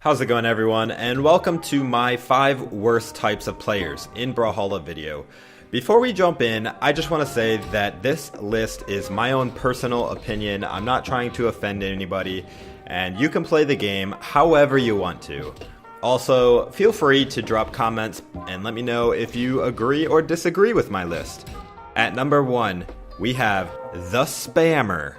How's it going, everyone, and welcome to my 5 worst types of players in Brawlhalla video. Before we jump in, I just want to say that this list is my own personal opinion. I'm not trying to offend anybody, and you can play the game however you want to. Also, feel free to drop comments and let me know if you agree or disagree with my list. At number 1, we have the Spammer.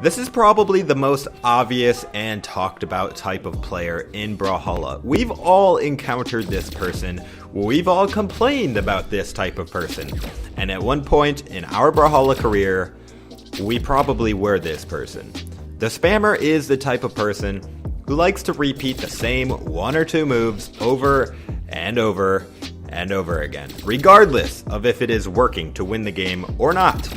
This is probably the most obvious and talked about type of player in Brawlhalla. We've all encountered this person, we've all complained about this type of person, and at one point in our Brawlhalla career, we probably were this person. The Spammer is the type of person who likes to repeat the same 1 or 2 moves over and over and over again, regardless of if it is working to win the game or not.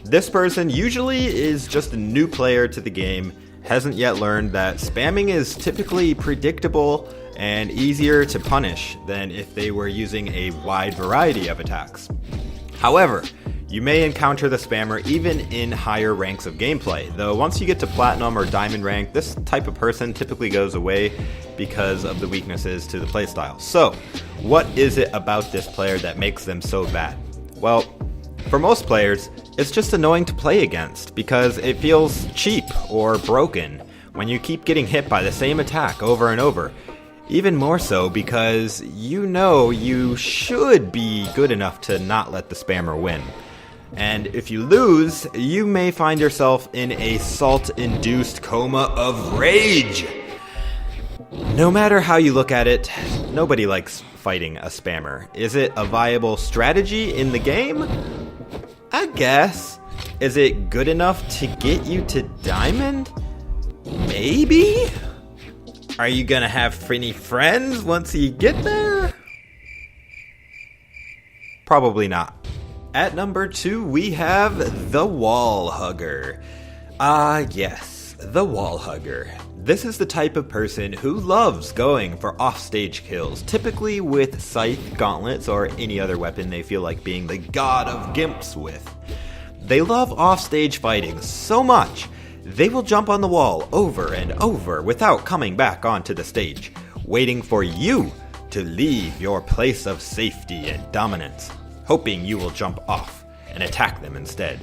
This person usually is just a new player to the game, hasn't yet learned that spamming is typically predictable and easier to punish than if they were using a wide variety of attacks. However, you may encounter the Spammer even in higher ranks of gameplay, though once you get to Platinum or Diamond rank, this type of person typically goes away because of the weaknesses to the playstyle. So, what is it about this player that makes them so bad? Well, for most players, it's just annoying to play against because it feels cheap or broken when you keep getting hit by the same attack over and over. Even more so because you know you should be good enough to not let the Spammer win. And if you lose, you may find yourself in a salt-induced coma of rage. No matter how you look at it, nobody likes fighting a Spammer. Is it a viable strategy in the game? I guess. Is it good enough to get you to Diamond? Maybe? Are you gonna have any friends once you get there? Probably not. At number 2, we have the Wall Hugger. Yes, the Wall Hugger. This is the type of person who loves going for offstage kills, typically with scythe, gauntlets, or any other weapon they feel like being the god of gimps with. They love offstage fighting so much, they will jump on the wall over and over without coming back onto the stage, waiting for you to leave your place of safety and dominance, hoping you will jump off and attack them instead.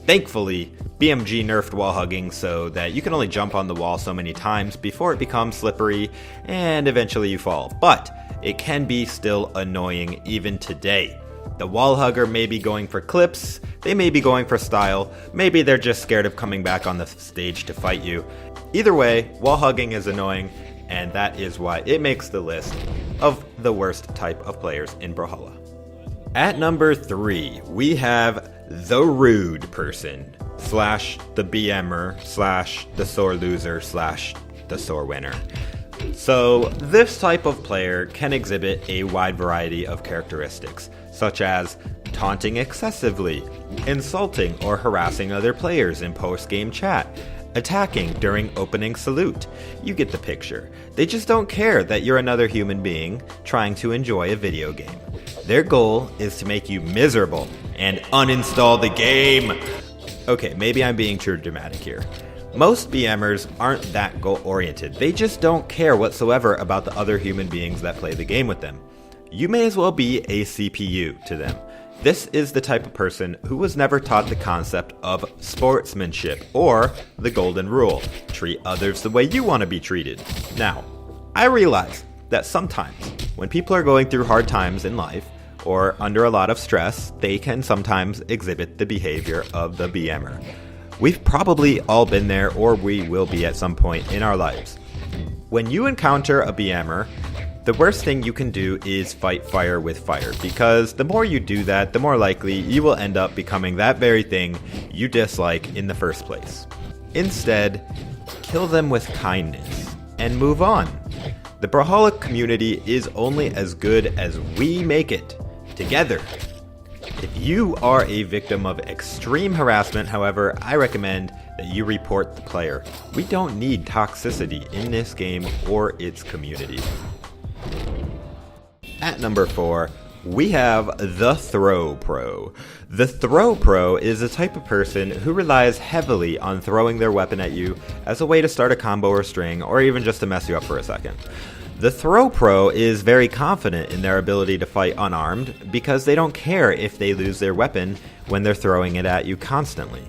Thankfully, BMG nerfed wall hugging so that you can only jump on the wall so many times before it becomes slippery and eventually you fall, but it can be still annoying even today. The wall hugger may be going for clips, they may be going for style, maybe they're just scared of coming back on the stage to fight you. Either way, wall hugging is annoying, and that is why it makes the list of the worst type of players in Brawlhalla. At number 3, we have the rude person, slash the BMer, slash the sore loser, slash the sore winner. So this type of player can exhibit a wide variety of characteristics, such as taunting excessively, insulting or harassing other players in post-game chat, attacking during opening salute. You get the picture. They just don't care that you're another human being trying to enjoy a video game. Their goal is to make you miserable and uninstall the game. Okay, maybe I'm being too dramatic here. Most BMers aren't that goal-oriented. They just don't care whatsoever about the other human beings that play the game with them. You may as well be a CPU to them. This is the type of person who was never taught the concept of sportsmanship or the golden rule. Treat others the way you want to be treated. Now, I realize that sometimes when people are going through hard times in life or under a lot of stress, they can sometimes exhibit the behavior of the BMer. We've probably all been there, or we will be at some point in our lives. When you encounter a BMer, the worst thing you can do is fight fire with fire, because the more you do that, the more likely you will end up becoming that very thing you dislike in the first place. Instead, kill them with kindness and move on. The Brawlhalla community is only as good as we make it together. If you are a victim of extreme harassment, however, I recommend that you report the player. We don't need toxicity in this game or its community. At number 4, we have the Throw Pro. The Throw Pro is a type of person who relies heavily on throwing their weapon at you as a way to start a combo or string, or even just to mess you up for a second. The Throw Pro is very confident in their ability to fight unarmed because they don't care if they lose their weapon when they're throwing it at you constantly.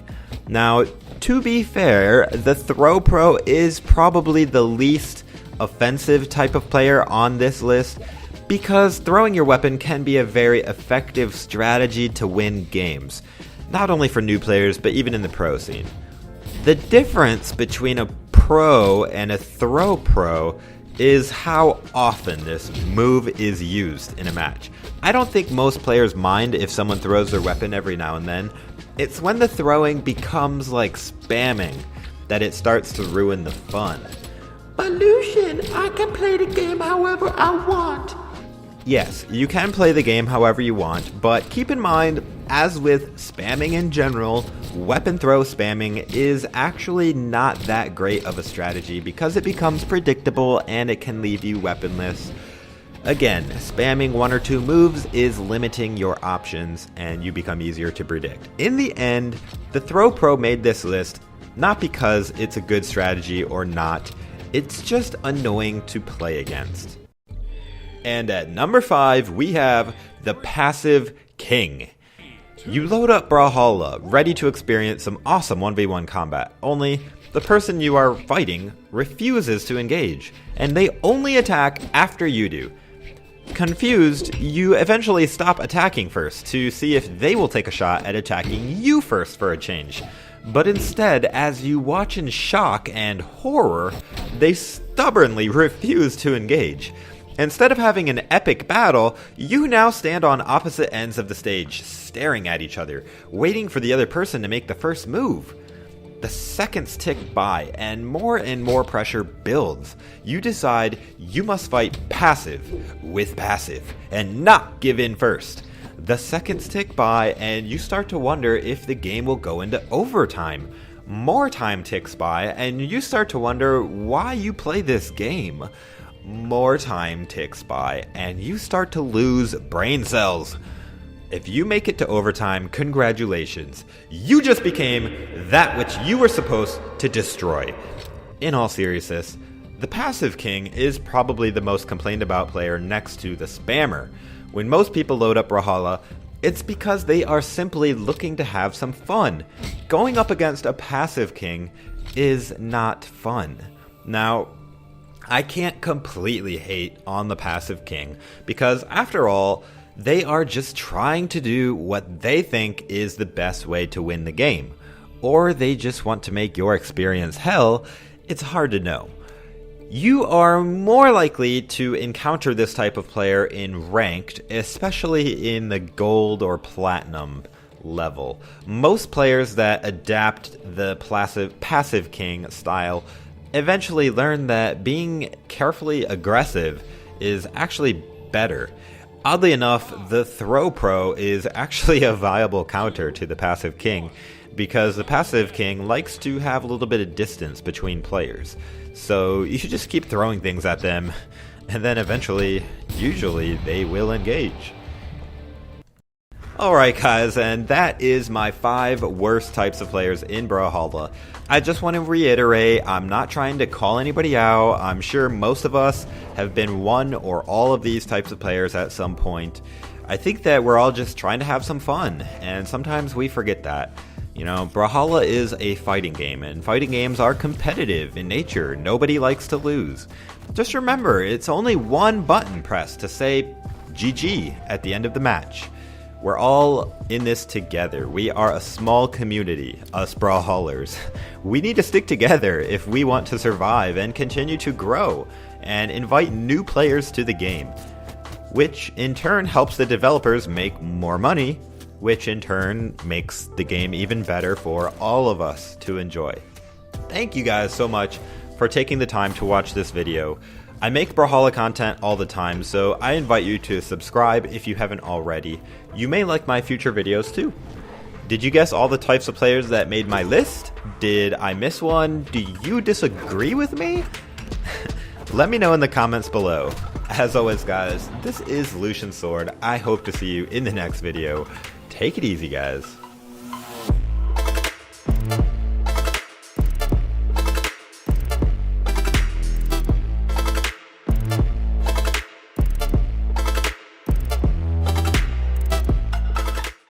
Now, to be fair, the Throw Pro is probably the least offensive type of player on this list because throwing your weapon can be a very effective strategy to win games, not only for new players but even in the pro scene. The difference between a pro and a Throw Pro is how often this move is used in a match. I don't think most players mind if someone throws their weapon every now and then. It's when the throwing becomes like spamming that it starts to ruin the fun. But Lucian, I can play the game however I want. Yes, you can play the game however you want, but keep in mind, as with spamming in general, weapon throw spamming is actually not that great of a strategy because it becomes predictable and it can leave you weaponless. Again, spamming one or two moves is limiting your options and you become easier to predict. In the end, the Throw Pro made this list not because it's a good strategy or not, it's just annoying to play against. And at number 5, we have the Passive King. You load up Brawlhalla, ready to experience some awesome 1v1 combat, only the person you are fighting refuses to engage, and they only attack after you do. Confused, you eventually stop attacking first to see if they will take a shot at attacking you first for a change. But instead, as you watch in shock and horror, they stubbornly refuse to engage. Instead of having an epic battle, you now stand on opposite ends of the stage, staring at each other, waiting for the other person to make the first move. The seconds tick by, and more pressure builds. You decide you must fight passive with passive, and not give in first. The seconds tick by, and you start to wonder if the game will go into overtime. More time ticks by, and you start to wonder why you play this game. More time ticks by, and you start to lose brain cells. If you make it to overtime, congratulations. You just became that which you were supposed to destroy. In all seriousness, the Passive King is probably the most complained about player next to the Spammer. When most people load up Brawlhalla, it's because they are simply looking to have some fun. Going up against a Passive King is not fun. Now, I can't completely hate on the Passive King, because after all, they are just trying to do what they think is the best way to win the game. Or they just want to make your experience hell. It's hard to know. You are more likely to encounter this type of player in ranked, especially in the gold or platinum level. Most players that adapt the Passive King style eventually learn that being carefully aggressive is actually better. Oddly enough, the Throw Pro is actually a viable counter to the Passive King because the Passive King likes to have a little bit of distance between players. So you should just keep throwing things at them and then eventually, usually, they will engage. Alright guys, and that is my 5 worst types of players in Brawlhalla. I just want to reiterate, I'm not trying to call anybody out. I'm sure most of us have been one or all of these types of players at some point. I think that we're all just trying to have some fun, and sometimes we forget that. You know, Brawlhalla is a fighting game, and fighting games are competitive in nature. Nobody likes to lose. Just remember, it's only one button press to say GG at the end of the match. We're all in this together. We are a small community, us Brawlhallers. We need to stick together if we want to survive and continue to grow and invite new players to the game, which in turn helps the developers make more money, which in turn makes the game even better for all of us to enjoy. Thank you guys so much for taking the time to watch this video. I make Brawlhalla content all the time, so I invite you to subscribe if you haven't already. You may like my future videos too. Did you guess all the types of players that made my list? Did I miss one? Do you disagree with me? Let me know in the comments below. As always guys, this is Lucian Sword. I hope to see you in the next video. Take it easy guys.